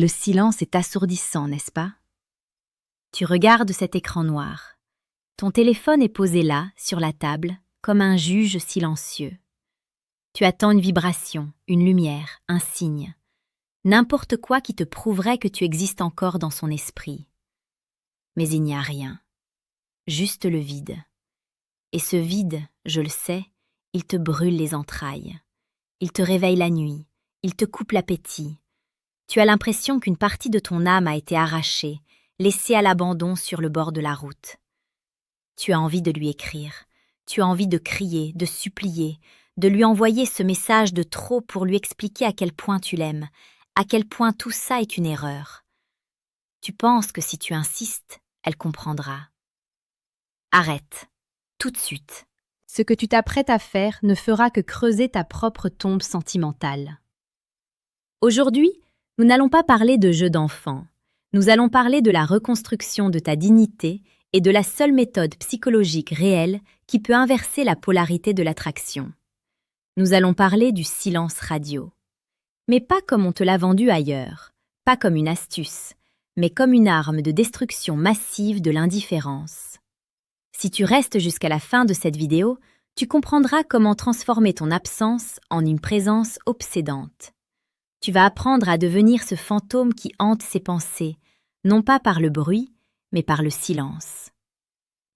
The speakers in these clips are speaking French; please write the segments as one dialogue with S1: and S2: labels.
S1: Le silence est assourdissant, n'est-ce pas? Tu regardes cet écran noir. Ton téléphone est posé là, sur la table, comme un juge silencieux. Tu attends une vibration, une lumière, un signe. N'importe quoi qui te prouverait que tu existes encore dans son esprit. Mais il n'y a rien. Juste le vide. Et ce vide, je le sais, il te brûle les entrailles. Il te réveille la nuit. Il te coupe l'appétit. Tu as l'impression qu'une partie de ton âme a été arrachée, laissée à l'abandon sur le bord de la route. Tu as envie de lui écrire. Tu as envie de crier, de supplier, de lui envoyer ce message de trop pour lui expliquer à quel point tu l'aimes, à quel point tout ça est une erreur. Tu penses que si tu insistes, elle comprendra. Arrête, tout de suite. Ce que tu t'apprêtes à faire ne fera que creuser ta propre tombe sentimentale. Aujourd'hui, nous n'allons pas parler de jeux d'enfants. Nous allons parler de la reconstruction de ta dignité et de la seule méthode psychologique réelle qui peut inverser la polarité de l'attraction. Nous allons parler du silence radio. Mais pas comme on te l'a vendu ailleurs, pas comme une astuce, mais comme une arme de destruction massive de l'indifférence. Si tu restes jusqu'à la fin de cette vidéo, tu comprendras comment transformer ton absence en une présence obsédante. Tu vas apprendre à devenir ce fantôme qui hante ses pensées, non pas par le bruit, mais par le silence.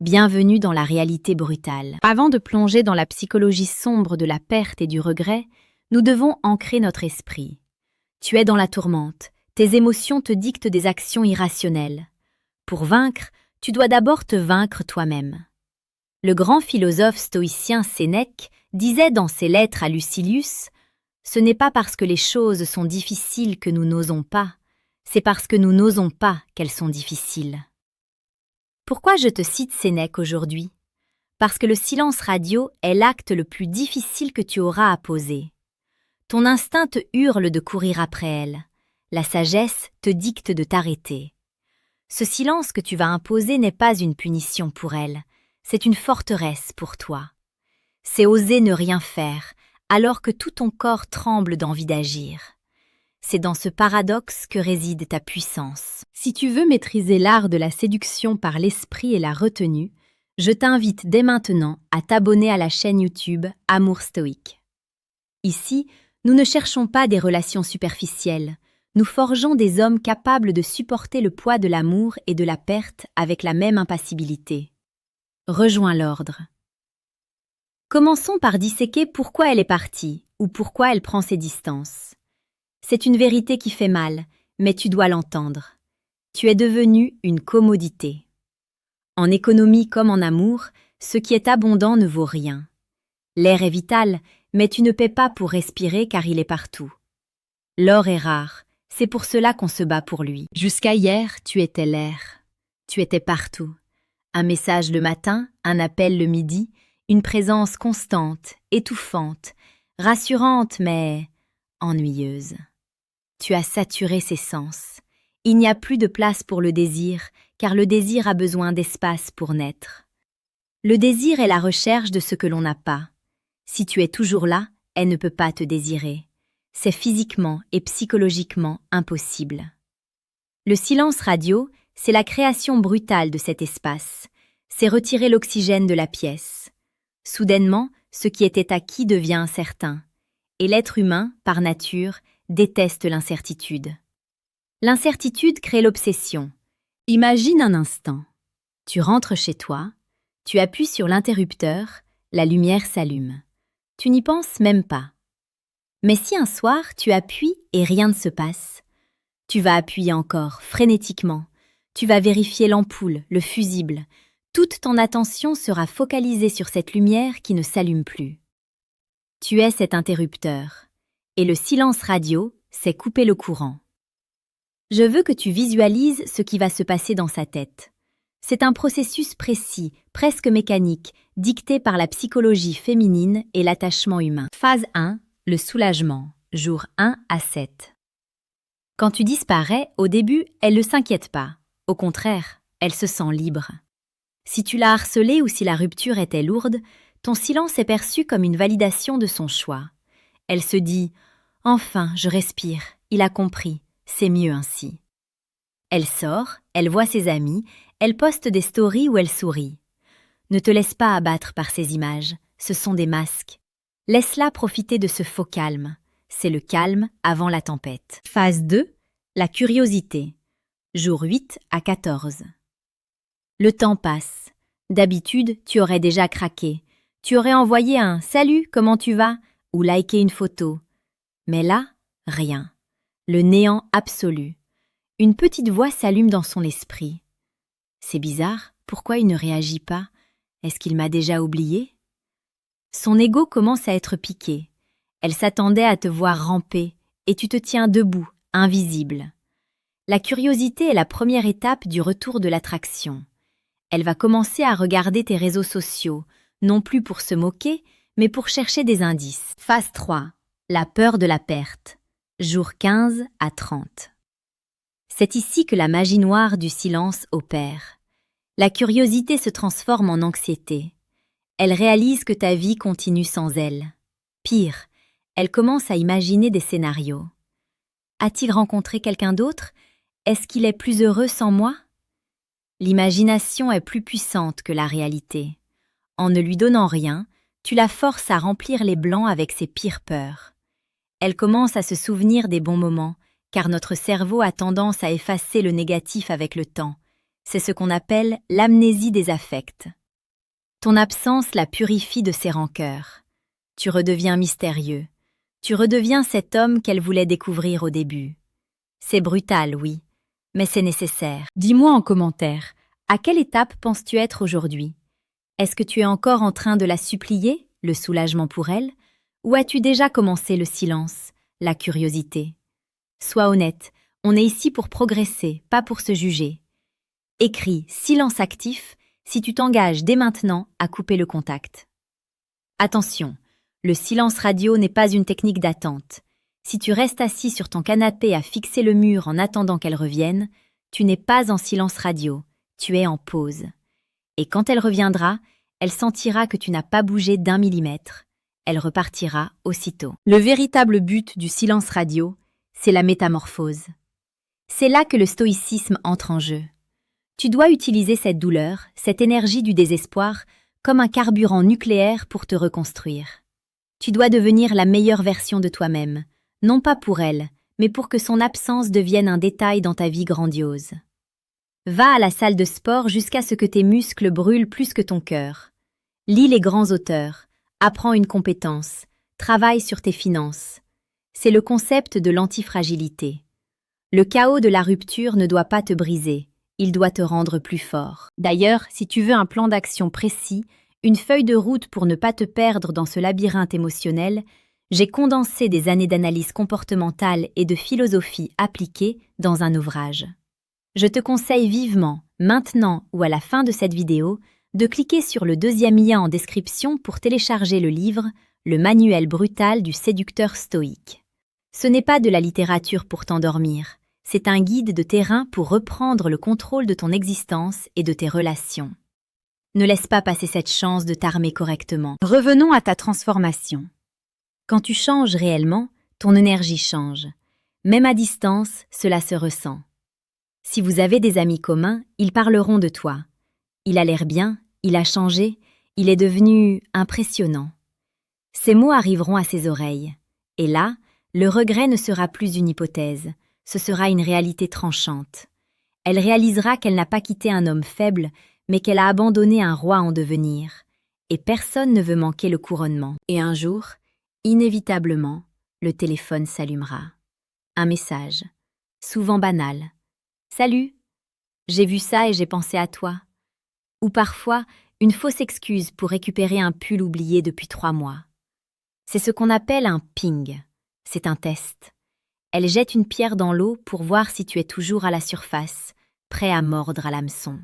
S1: Bienvenue dans la réalité brutale. Avant de plonger dans la psychologie sombre de la perte et du regret, nous devons ancrer notre esprit. Tu es dans la tourmente, tes émotions te dictent des actions irrationnelles. Pour vaincre, tu dois d'abord te vaincre toi-même. Le grand philosophe stoïcien Sénèque disait dans ses lettres à Lucilius « Ce n'est pas parce que les choses sont difficiles que nous n'osons pas, c'est parce que nous n'osons pas qu'elles sont difficiles. » Pourquoi je te cite Sénèque aujourd'hui? Parce que le silence radio est l'acte le plus difficile que tu auras à poser. Ton instinct te hurle de courir après elle. La sagesse te dicte de t'arrêter. Ce silence que tu vas imposer n'est pas une punition pour elle, c'est une forteresse pour toi. C'est oser ne rien faire, alors que tout ton corps tremble d'envie d'agir. C'est dans ce paradoxe que réside ta puissance. Si tu veux maîtriser l'art de la séduction par l'esprit et la retenue, je t'invite dès maintenant à t'abonner à la chaîne YouTube Amour Stoïque. Ici, nous ne cherchons pas des relations superficielles, nous forgeons des hommes capables de supporter le poids de l'amour et de la perte avec la même impassibilité. Rejoins l'ordre. Commençons par disséquer pourquoi elle est partie ou pourquoi elle prend ses distances. C'est une vérité qui fait mal, mais tu dois l'entendre. Tu es devenu une commodité. En économie comme en amour, ce qui est abondant ne vaut rien. L'air est vital, mais tu ne paies pas pour respirer car il est partout. L'or est rare, c'est pour cela qu'on se bat pour lui. Jusqu'à hier, tu étais l'air. Tu étais partout. Un message le matin, un appel le midi, une présence constante, étouffante, rassurante mais ennuyeuse. Tu as saturé ses sens. Il n'y a plus de place pour le désir, car le désir a besoin d'espace pour naître. Le désir est la recherche de ce que l'on n'a pas. Si tu es toujours là, elle ne peut pas te désirer. C'est physiquement et psychologiquement impossible. Le silence radio, c'est la création brutale de cet espace. C'est retirer l'oxygène de la pièce. Soudainement, ce qui était acquis devient incertain. Et l'être humain, par nature, déteste l'incertitude. L'incertitude crée l'obsession. Imagine un instant. Tu rentres chez toi, tu appuies sur l'interrupteur, la lumière s'allume. Tu n'y penses même pas. Mais si un soir tu appuies et rien ne se passe, tu vas appuyer encore, frénétiquement. Tu vas vérifier l'ampoule, le fusible. Toute ton attention sera focalisée sur cette lumière qui ne s'allume plus. Tu es cet interrupteur. Et le silence radio, c'est couper le courant. Je veux que tu visualises ce qui va se passer dans sa tête. C'est un processus précis, presque mécanique, dicté par la psychologie féminine et l'attachement humain. Phase 1, le soulagement, jours 1 à 7. Quand tu disparais, au début, elle ne s'inquiète pas. Au contraire, elle se sent libre. Si tu l'as harcelée ou si la rupture était lourde, ton silence est perçu comme une validation de son choix. Elle se dit « Enfin, je respire, il a compris, c'est mieux ainsi. Elle sort, elle voit ses amis, elle poste des stories où elle sourit. Ne te laisse pas abattre par ces images, ce sont des masques. Laisse-la profiter de ce faux calme. C'est le calme avant la tempête. Phase 2, la curiosité. Jour 8 à 14. Le temps passe. D'habitude, tu aurais déjà craqué. Tu aurais envoyé un « Salut, comment tu vas ?» ou liké une photo. Mais là, rien. Le néant absolu. Une petite voix s'allume dans son esprit. C'est bizarre, pourquoi il ne réagit pas? Est-ce qu'il m'a déjà oublié? Son ego commence à être piqué. Elle s'attendait à te voir ramper, et tu te tiens debout, invisible. La curiosité est la première étape du retour de l'attraction. Elle va commencer à regarder tes réseaux sociaux, non plus pour se moquer, mais pour chercher des indices. Phase 3. La peur de la perte. Jour 15 à 30. C'est ici que la magie noire du silence opère. La curiosité se transforme en anxiété. Elle réalise que ta vie continue sans elle. Pire, elle commence à imaginer des scénarios. A-t-il rencontré quelqu'un d'autre? Est-ce qu'il est plus heureux sans moi? L'imagination est plus puissante que la réalité. En ne lui donnant rien, tu la forces à remplir les blancs avec ses pires peurs. Elle commence à se souvenir des bons moments, car notre cerveau a tendance à effacer le négatif avec le temps. C'est ce qu'on appelle l'amnésie des affects. Ton absence la purifie de ses rancœurs. Tu redeviens mystérieux. Tu redeviens cet homme qu'elle voulait découvrir au début. C'est brutal, oui, mais c'est nécessaire. Dis-moi en commentaire, à quelle étape penses-tu être aujourd'hui? Est-ce que tu es encore en train de la supplier, le soulagement pour elle, ou as-tu déjà commencé le silence, la curiosité? Sois honnête, on est ici pour progresser, pas pour se juger. Écris « silence actif » si tu t'engages dès maintenant à couper le contact. Attention, le silence radio n'est pas une technique d'attente. Si tu restes assis sur ton canapé à fixer le mur en attendant qu'elle revienne, tu n'es pas en silence radio, tu es en pause. Et quand elle reviendra, elle sentira que tu n'as pas bougé d'1 millimètre. Elle repartira aussitôt. Le véritable but du silence radio, c'est la métamorphose. C'est là que le stoïcisme entre en jeu. Tu dois utiliser cette douleur, cette énergie du désespoir, comme un carburant nucléaire pour te reconstruire. Tu dois devenir la meilleure version de toi-même, non pas pour elle, mais pour que son absence devienne un détail dans ta vie grandiose. Va à la salle de sport jusqu'à ce que tes muscles brûlent plus que ton cœur. Lis les grands auteurs, apprends une compétence, travaille sur tes finances. C'est le concept de l'antifragilité. Le chaos de la rupture ne doit pas te briser, il doit te rendre plus fort. D'ailleurs, si tu veux un plan d'action précis, une feuille de route pour ne pas te perdre dans ce labyrinthe émotionnel, j'ai condensé des années d'analyse comportementale et de philosophie appliquée dans un ouvrage. Je te conseille vivement, maintenant ou à la fin de cette vidéo, de cliquer sur le deuxième lien en description pour télécharger le livre « Le manuel brutal du séducteur stoïque ». Ce n'est pas de la littérature pour t'endormir, c'est un guide de terrain pour reprendre le contrôle de ton existence et de tes relations. Ne laisse pas passer cette chance de t'armer correctement. Revenons à ta transformation. Quand tu changes réellement, ton énergie change. Même à distance, cela se ressent. Si vous avez des amis communs, ils parleront de toi. Il a l'air bien, il a changé, il est devenu impressionnant. Ces mots arriveront à ses oreilles. Et là, le regret ne sera plus une hypothèse, ce sera une réalité tranchante. Elle réalisera qu'elle n'a pas quitté un homme faible, mais qu'elle a abandonné un roi en devenir. Et personne ne veut manquer le couronnement. Et un jour, inévitablement, le téléphone s'allumera. Un message, souvent banal. « Salut, j'ai vu ça et j'ai pensé à toi. » Ou parfois, une fausse excuse pour récupérer un pull oublié depuis 3 mois. C'est ce qu'on appelle un ping. C'est un test. Elle jette une pierre dans l'eau pour voir si tu es toujours à la surface, prêt à mordre à l'hameçon.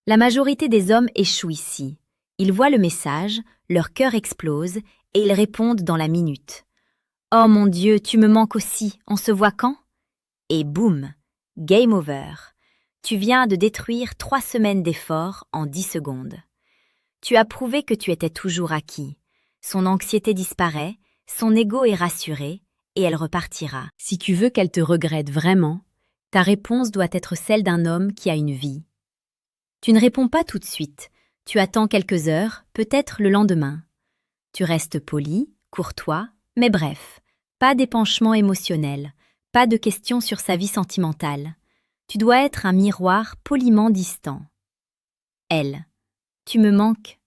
S1: La majorité des hommes échouent ici. Ils voient le message, leur cœur explose et ils répondent dans la minute. « Oh mon Dieu, tu me manques aussi, on se voit quand ?» Et boum, game over. Tu viens de détruire 3 semaines d'efforts en 10 secondes. Tu as prouvé que tu étais toujours acquis. Son anxiété disparaît, son ego est rassuré, et elle repartira. Si tu veux qu'elle te regrette vraiment, ta réponse doit être celle d'un homme qui a une vie. Tu ne réponds pas tout de suite, tu attends quelques heures, peut-être le lendemain. Tu restes poli, courtois, mais bref, pas d'épanchement émotionnel, pas de questions sur sa vie sentimentale. Tu dois être un miroir poliment distant. Elle. Tu me manques.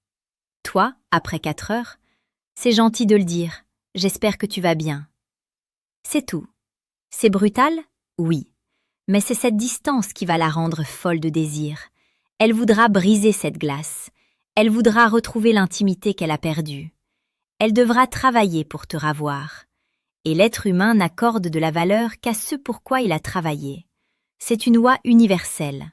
S1: Toi, après 4 heures, c'est gentil de le dire, j'espère que tu vas bien. C'est tout. C'est brutal? Oui. Mais c'est cette distance qui va la rendre folle de désir. Elle voudra briser cette glace. Elle voudra retrouver l'intimité qu'elle a perdue. Elle devra travailler pour te ravoir. Et l'être humain n'accorde de la valeur qu'à ce pourquoi il a travaillé. C'est une loi universelle.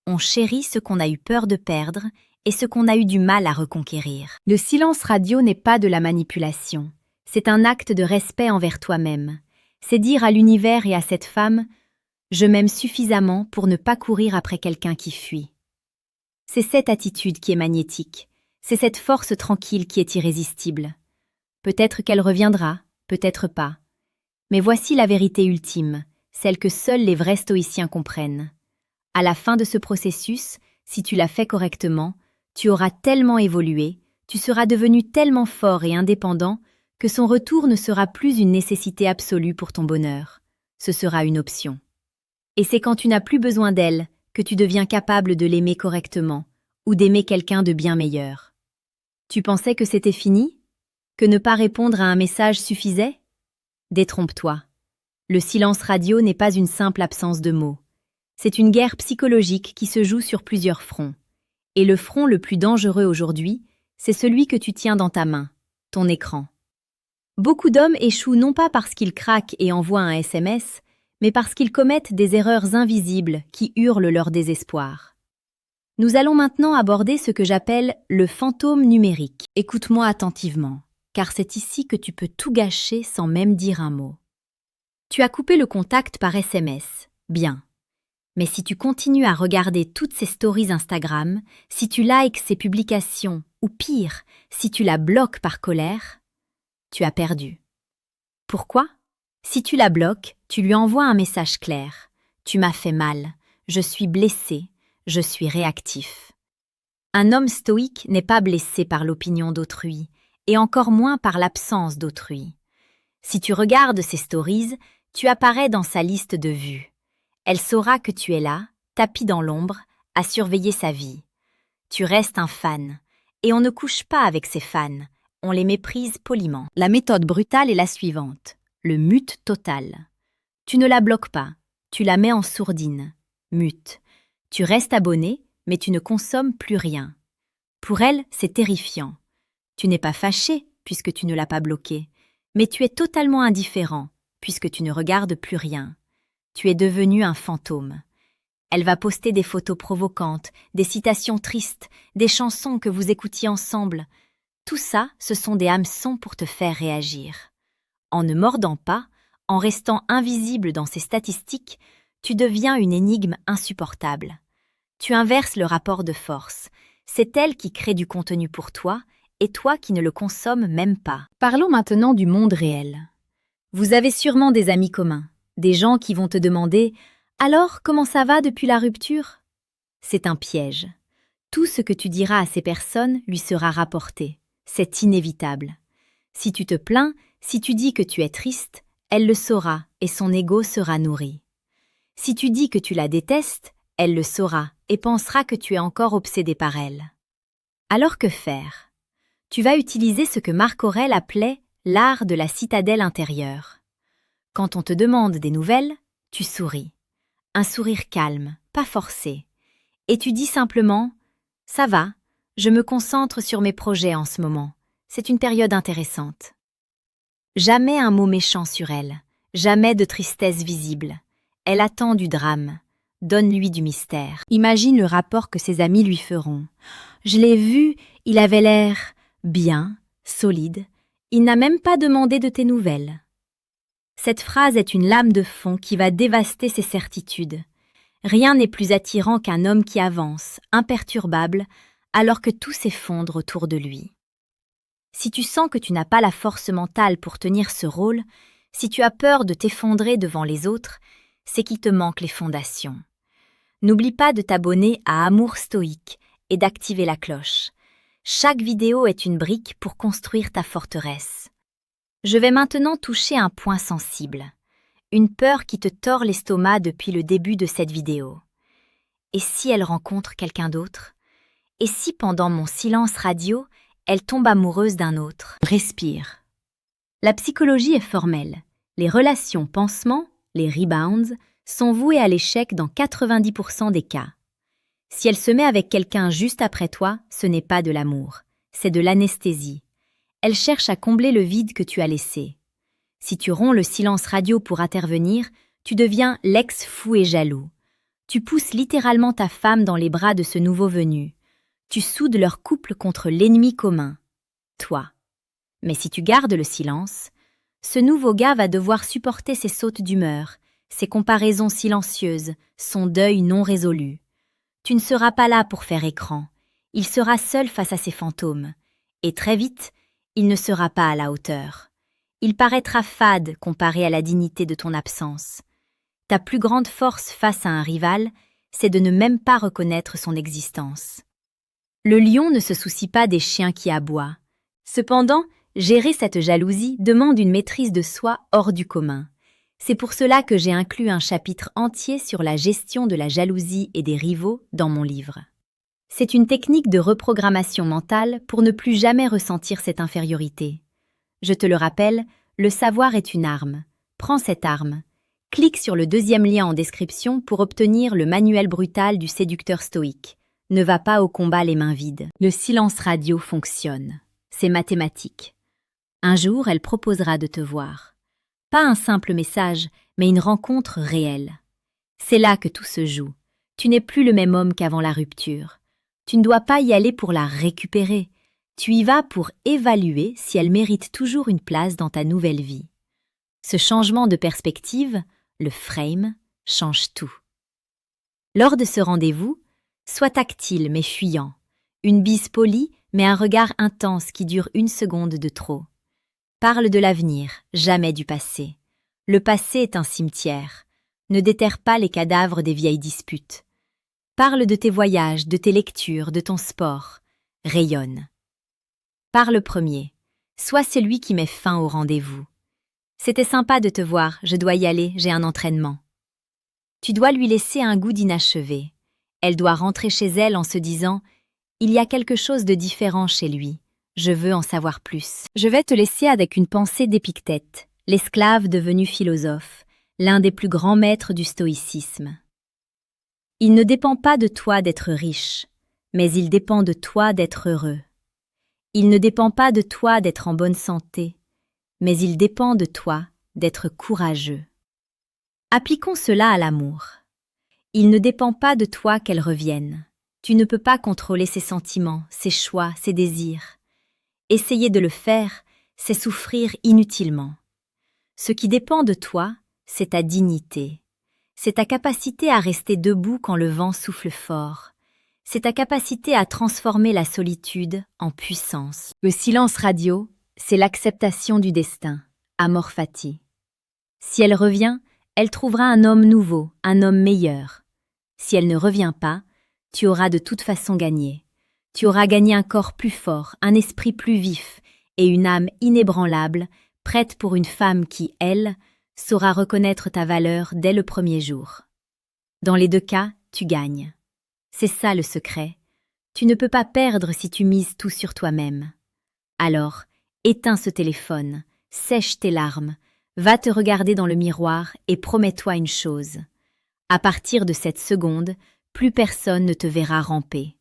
S1: On chérit ce qu'on a eu peur de perdre et ce qu'on a eu du mal à reconquérir. Le silence radio n'est pas de la manipulation. C'est un acte de respect envers toi-même. C'est dire à l'univers et à cette femme « Je m'aime suffisamment pour ne pas courir après quelqu'un qui fuit ». C'est cette attitude qui est magnétique. C'est cette force tranquille qui est irrésistible. Peut-être qu'elle reviendra, peut-être pas. Mais voici la vérité ultime, celle que seuls les vrais stoïciens comprennent. À la fin de ce processus, si tu l'as fait correctement, tu auras tellement évolué, tu seras devenu tellement fort et indépendant que son retour ne sera plus une nécessité absolue pour ton bonheur. Ce sera une option. Et c'est quand tu n'as plus besoin d'elle que tu deviens capable de l'aimer correctement ou d'aimer quelqu'un de bien meilleur. Tu pensais que c'était fini? Que ne pas répondre à un message suffisait? Détrompe-toi. Le silence radio n'est pas une simple absence de mots. C'est une guerre psychologique qui se joue sur plusieurs fronts. Et le front le plus dangereux aujourd'hui, c'est celui que tu tiens dans ta main, ton écran. Beaucoup d'hommes échouent non pas parce qu'ils craquent et envoient un SMS, mais parce qu'ils commettent des erreurs invisibles qui hurlent leur désespoir. Nous allons maintenant aborder ce que j'appelle le fantôme numérique. Écoute-moi attentivement, car c'est ici que tu peux tout gâcher sans même dire un mot. Tu as coupé le contact par SMS, bien. Mais si tu continues à regarder toutes ces stories Instagram, si tu likes ses publications, ou pire, si tu la bloques par colère, tu as perdu. Pourquoi? Si tu la bloques, tu lui envoies un message clair. Tu m'as fait mal, je suis blessé, je suis réactif. Un homme stoïque n'est pas blessé par l'opinion d'autrui, et encore moins par l'absence d'autrui. Si tu regardes ses stories, tu apparais dans sa liste de vues. Elle saura que tu es là, tapis dans l'ombre, à surveiller sa vie. Tu restes un fan, et on ne couche pas avec ses fans, on les méprise poliment. La méthode brutale est la suivante, le mute total. Tu ne la bloques pas, tu la mets en sourdine, mute. Tu restes abonné, mais tu ne consommes plus rien. Pour elle, c'est terrifiant. Tu n'es pas fâché, puisque tu ne l'as pas bloqué, mais tu es totalement indifférent, puisque tu ne regardes plus rien. Tu es devenu un fantôme. Elle va poster des photos provocantes, des citations tristes, des chansons que vous écoutiez ensemble. Tout ça, ce sont des hameçons pour te faire réagir. En ne mordant pas, en restant invisible dans ses statistiques, tu deviens une énigme insupportable. Tu inverses le rapport de force. C'est elle qui crée du contenu pour toi, et toi qui ne le consommes même pas. Parlons maintenant du monde réel. Vous avez sûrement des amis communs. Des gens qui vont te demander « Alors, comment ça va depuis la rupture ?» C'est un piège. Tout ce que tu diras à ces personnes lui sera rapporté. C'est inévitable. Si tu te plains, si tu dis que tu es triste, elle le saura et son ego sera nourri. Si tu dis que tu la détestes, elle le saura et pensera que tu es encore obsédé par elle. Alors que faire? Tu vas utiliser ce que Marc Aurèle appelait l'art de la citadelle intérieure. Quand on te demande des nouvelles, tu souris. Un sourire calme, pas forcé. Et tu dis simplement « Ça va, je me concentre sur mes projets en ce moment. C'est une période intéressante. » Jamais un mot méchant sur elle, jamais de tristesse visible. Elle attend du drame. Donne-lui du mystère. Imagine le rapport que ses amis lui feront. « Je l'ai vu, il avait l'air bien, solide. Il n'a même pas demandé de tes nouvelles. » Cette phrase est une lame de fond qui va dévaster ses certitudes. Rien n'est plus attirant qu'un homme qui avance, imperturbable, alors que tout s'effondre autour de lui. Si tu sens que tu n'as pas la force mentale pour tenir ce rôle, Si tu as peur de t'effondrer devant les autres, c'est qu'il te manque les fondations. N'oublie pas de t'abonner à Amour Stoïque et d'activer la cloche. Chaque vidéo est une brique pour construire ta forteresse. Je vais maintenant toucher un point sensible. Une peur qui te tord l'estomac depuis le début de cette vidéo. Et si elle rencontre quelqu'un d'autre? Et si pendant mon silence radio, elle tombe amoureuse d'un autre? Respire. La psychologie est formelle. Les relations pansements, les rebounds, sont vouées à l'échec dans 90% des cas. Si elle se met avec quelqu'un juste après toi, ce n'est pas de l'amour, c'est de l'anesthésie. Elle cherche à combler le vide que tu as laissé. Si tu romps le silence radio pour intervenir, tu deviens l'ex fou et jaloux. Tu pousses littéralement ta femme dans les bras de ce nouveau venu. Tu soudes leur couple contre l'ennemi commun, toi. Mais si tu gardes le silence, ce nouveau gars va devoir supporter ses sautes d'humeur, ses comparaisons silencieuses, son deuil non résolu. Tu ne seras pas là pour faire écran. Il sera seul face à ses fantômes. Et très vite, il ne sera pas à la hauteur. Il paraîtra fade comparé à la dignité de ton absence. Ta plus grande force face à un rival, c'est de ne même pas reconnaître son existence. Le lion ne se soucie pas des chiens qui aboient. Cependant, gérer cette jalousie demande une maîtrise de soi hors du commun. C'est pour cela que j'ai inclus un chapitre entier sur la gestion de la jalousie et des rivaux dans mon livre. C'est une technique de reprogrammation mentale pour ne plus jamais ressentir cette infériorité. Je te le rappelle, le savoir est une arme. Prends cette arme. Clique sur le deuxième lien en description pour obtenir le manuel brutal du séducteur stoïque. Ne va pas au combat les mains vides. Le silence radio fonctionne. C'est mathématique. Un jour, elle proposera de te voir. Pas un simple message, mais une rencontre réelle. C'est là que tout se joue. Tu n'es plus le même homme qu'avant la rupture. Tu ne dois pas y aller pour la récupérer. Tu y vas pour évaluer si elle mérite toujours une place dans ta nouvelle vie. Ce changement de perspective, le frame, change tout. Lors de ce rendez-vous, sois tactile mais fuyant. Une bise polie, mais un regard intense qui dure 1 seconde de trop. Parle de l'avenir, jamais du passé. Le passé est un cimetière. Ne déterre pas les cadavres des vieilles disputes. Parle de tes voyages, de tes lectures, de ton sport. Rayonne. Parle premier. Sois celui qui met fin au rendez-vous. C'était sympa de te voir, je dois y aller, j'ai un entraînement. Tu dois lui laisser un goût d'inachevé. Elle doit rentrer chez elle en se disant « Il y a quelque chose de différent chez lui. Je veux en savoir plus. » Je vais te laisser avec une pensée d'Épictète, l'esclave devenu philosophe, l'un des plus grands maîtres du stoïcisme. Il ne dépend pas de toi d'être riche, mais il dépend de toi d'être heureux. Il ne dépend pas de toi d'être en bonne santé, mais il dépend de toi d'être courageux. Appliquons cela à l'amour. Il ne dépend pas de toi qu'elle revienne. Tu ne peux pas contrôler ses sentiments, ses choix, ses désirs. Essayer de le faire, c'est souffrir inutilement. Ce qui dépend de toi, c'est ta dignité. C'est ta capacité à rester debout quand le vent souffle fort. C'est ta capacité à transformer la solitude en puissance. Le silence radio, c'est l'acceptation du destin, amor fati. Si elle revient, elle trouvera un homme nouveau, un homme meilleur. Si elle ne revient pas, tu auras de toute façon gagné. Tu auras gagné un corps plus fort, un esprit plus vif et une âme inébranlable, prête pour une femme qui, elle, saura reconnaître ta valeur dès le premier jour. Dans les 2 cas, tu gagnes. C'est ça le secret. Tu ne peux pas perdre si tu mises tout sur toi-même. Alors, éteins ce téléphone, sèche tes larmes, va te regarder dans le miroir et promets-toi une chose. À partir de cette seconde, plus personne ne te verra ramper.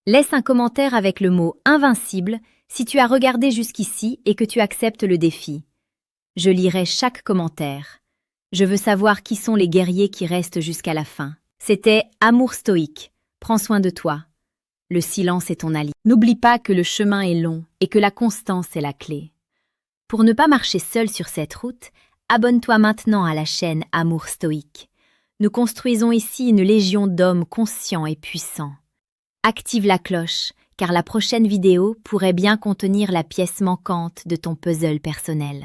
S1: Laisse un commentaire avec le mot « invincible » si tu as regardé jusqu'ici et que tu acceptes le défi. Je lirai chaque commentaire. Je veux savoir qui sont les guerriers qui restent jusqu'à la fin. C'était Amour Stoïque. Prends soin de toi. Le silence est ton allié. N'oublie pas que le chemin est long et que la constance est la clé. Pour ne pas marcher seul sur cette route, abonne-toi maintenant à la chaîne Amour Stoïque. Nous construisons ici une légion d'hommes conscients et puissants. Active la cloche, car la prochaine vidéo pourrait bien contenir la pièce manquante de ton puzzle personnel.